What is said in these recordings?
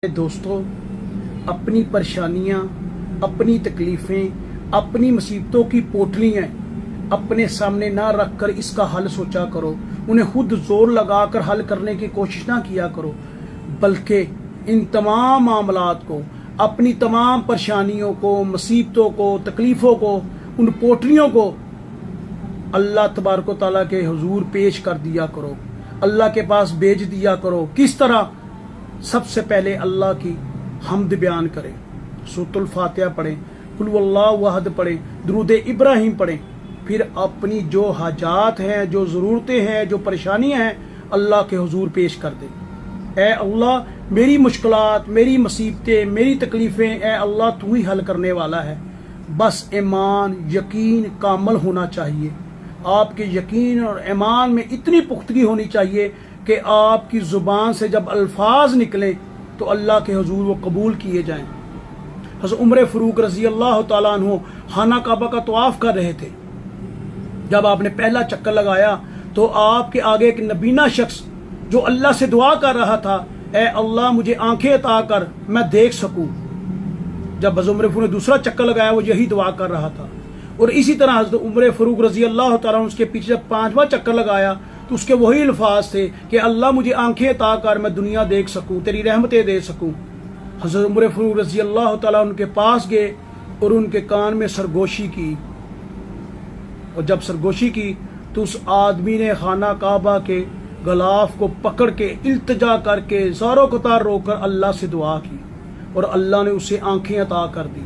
دوستو، اپنی پریشانیاں، اپنی تکلیفیں، اپنی مصیبتوں کی پوٹلیاں اپنے سامنے نہ رکھ کر اس کا حل سوچا کرو، انہیں خود زور لگا کر حل کرنے کی کوشش نہ کیا کرو، بلکہ ان تمام معاملات کو، اپنی تمام پریشانیوں کو، مصیبتوں کو، تکلیفوں کو، ان پوٹلیوں کو اللہ تبارک و تعالیٰ کے حضور پیش کر دیا کرو، اللہ کے پاس بھیج دیا کرو۔ کس طرح؟ سب سے پہلے اللہ کی حمد بیان کریں، سورۃ الفاتحہ پڑھیں، قل واللہ احد پڑھیں، درود ابراہیم پڑھیں، پھر اپنی جو حاجات ہیں، جو ضرورتیں ہیں، جو پریشانیاں ہیں، اللہ کے حضور پیش کر دیں۔ اے اللہ، میری مشکلات، میری مصیبتیں، میری تکلیفیں، اے اللہ تو ہی حل کرنے والا ہے۔ بس ایمان، یقین کامل ہونا چاہیے۔ آپ کے یقین اور ایمان میں اتنی پختگی ہونی چاہیے کہ آپ کی زبان سے جب الفاظ نکلیں تو اللہ کے حضور وہ قبول کیے جائیں۔ حضرت عمر فاروق رضی اللہ تعالیٰ عنہ خانہ کعبہ کا طواف کر رہے تھے۔ جب آپ نے پہلا چکر لگایا تو آپ کے آگے ایک نبینہ شخص جو اللہ سے دعا کر رہا تھا، اے اللہ مجھے آنکھیں عطا کر میں دیکھ سکوں۔ جب حضرت عمر فاروق نے دوسرا چکر لگایا وہ یہی دعا کر رہا تھا، اور اسی طرح حضرت عمر فاروق رضی اللہ تعالیٰ عنہ اس کے پیچھے جب پانچواں چکر لگایا تو اس کے وہی الفاظ تھے کہ اللہ مجھے آنکھیں عطا کر میں دنیا دیکھ سکوں، تیری رحمتیں دے سکوں۔ حضرت عمر فاروق رضی اللہ تعالیٰ ان کے پاس گئے اور ان کے کان میں سرگوشی کی، اور جب سرگوشی کی تو اس آدمی نے خانہ کعبہ کے غلاف کو پکڑ کے التجا کر کے زاروں قطار رو کر اللہ سے دعا کی، اور اللہ نے اسے آنکھیں عطا کر دی۔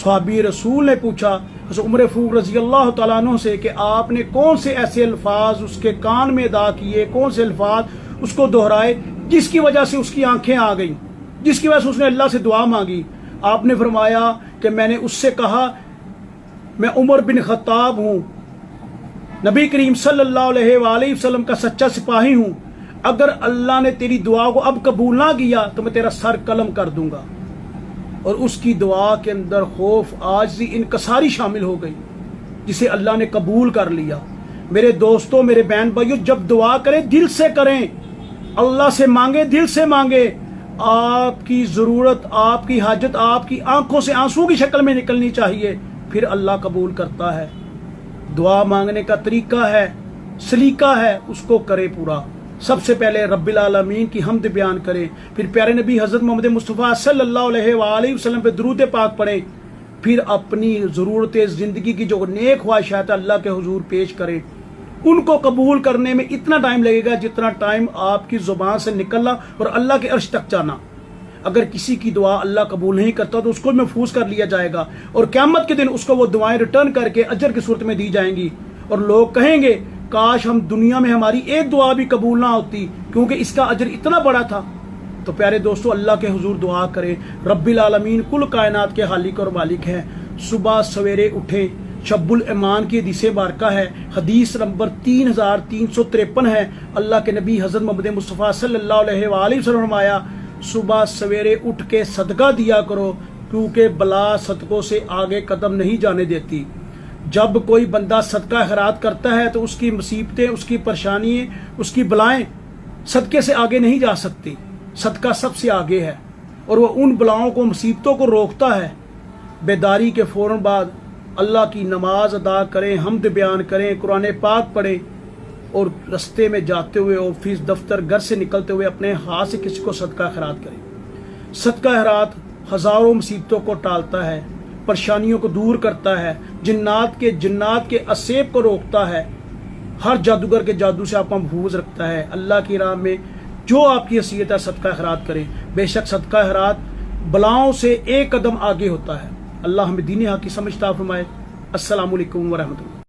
صحابی رسول نے پوچھا حضرت عمر فاروق رضی اللہ تعالیٰ عنہ سے کہ آپ نے کون سے ایسے الفاظ اس کے کان میں ادا کیے، کون سے الفاظ اس کو دہرائے جس کی وجہ سے اس کی آنکھیں آ گئیں، جس کی وجہ سے اس نے اللہ سے دعا مانگی؟ آپ نے فرمایا کہ میں نے اس سے کہا میں عمر بن خطاب ہوں، نبی کریم صلی اللہ علیہ وآلہ وسلم کا سچا سپاہی ہوں، اگر اللہ نے تیری دعا کو اب قبول نہ کیا تو میں تیرا سر قلم کر دوں گا۔ اور اس کی دعا کے اندر خوف، عاجزی، انکساری شامل ہو گئی، جسے اللہ نے قبول کر لیا۔ میرے دوستوں، میرے بہن بھائیوں، جب دعا کریں دل سے کریں، اللہ سے مانگیں، دل سے مانگیں۔ آپ کی ضرورت، آپ کی حاجت آپ کی آنکھوں سے آنسو کی شکل میں نکلنی چاہیے، پھر اللہ قبول کرتا ہے۔ دعا مانگنے کا طریقہ ہے، سلیقہ ہے، اس کو کرے پورا۔ سب سے پہلے رب العالمین کی حمد بیان کریں، پھر پیارے نبی حضرت محمد مصطفیٰ صلی اللہ علیہ وآلہ وسلم پہ درود پاک پڑھیں، پھر اپنی ضرورت زندگی کی جو نیک خواہشات اللہ کے حضور پیش کریں۔ ان کو قبول کرنے میں اتنا ٹائم لگے گا جتنا ٹائم آپ کی زبان سے نکلنا اور اللہ کے عرش تک جانا۔ اگر کسی کی دعا اللہ قبول نہیں کرتا تو اس کو محفوظ کر لیا جائے گا، اور قیامت کے دن اس کو وہ دعائیں ریٹرن کر کے اجر کی صورت میں دی جائیں گی، اور لوگ کہیں گے کاش ہم دنیا میں ہماری ایک دعا بھی قبول نہ ہوتی کیونکہ اس کا اجر اتنا بڑا تھا۔ تو پیارے دوستو، اللہ کے حضور دعا کریں۔ رب العالمین کل کائنات کے خالق اور مالک ہے۔ صبح سویرے اٹھیں، شب الایمان کی حدیث بارکہ ہے، حدیث نمبر 3353 ہے۔ اللہ کے نبی حضرت محمد مصطفیٰ صلی اللہ علیہ وآلہ وسلم فرمایا، صبح سویرے اٹھ کے صدقہ دیا کرو، کیونکہ بلا صدقوں سے آگے قدم نہیں جانے دیتی۔ جب کوئی بندہ صدقہ خیرات کرتا ہے تو اس کی مصیبتیں، اس کی پریشانیاں، اس کی بلائیں صدقے سے آگے نہیں جا سکتی۔ صدقہ سب سے آگے ہے، اور وہ ان بلاؤں کو، مصیبتوں کو روکتا ہے۔ بیداری کے فوراً بعد اللہ کی نماز ادا کریں، حمد بیان کریں، قرآن پاک پڑھیں، اور رستے میں جاتے ہوئے، آفس، دفتر، گھر سے نکلتے ہوئے اپنے ہاتھ سے کسی کو صدقہ خیرات کریں۔ صدقہ خیرات ہزاروں مصیبتوں کو ٹالتا ہے، پریشانیوں کو دور کرتا ہے، جنات کے اسیب کو روکتا ہے، ہر جادوگر کے جادو سے آپ کو محفوظ رکھتا ہے۔ اللہ کی راہ میں جو آپ کی حیثیت ہے صدقہ خیرات کریں، بے شک صدقہ خیرات بلاؤں سے ایک قدم آگے ہوتا ہے۔ اللہ ہمیں دین حق کی سمجھ عطا فرمائے۔ السلام علیکم ورحمۃ اللہ۔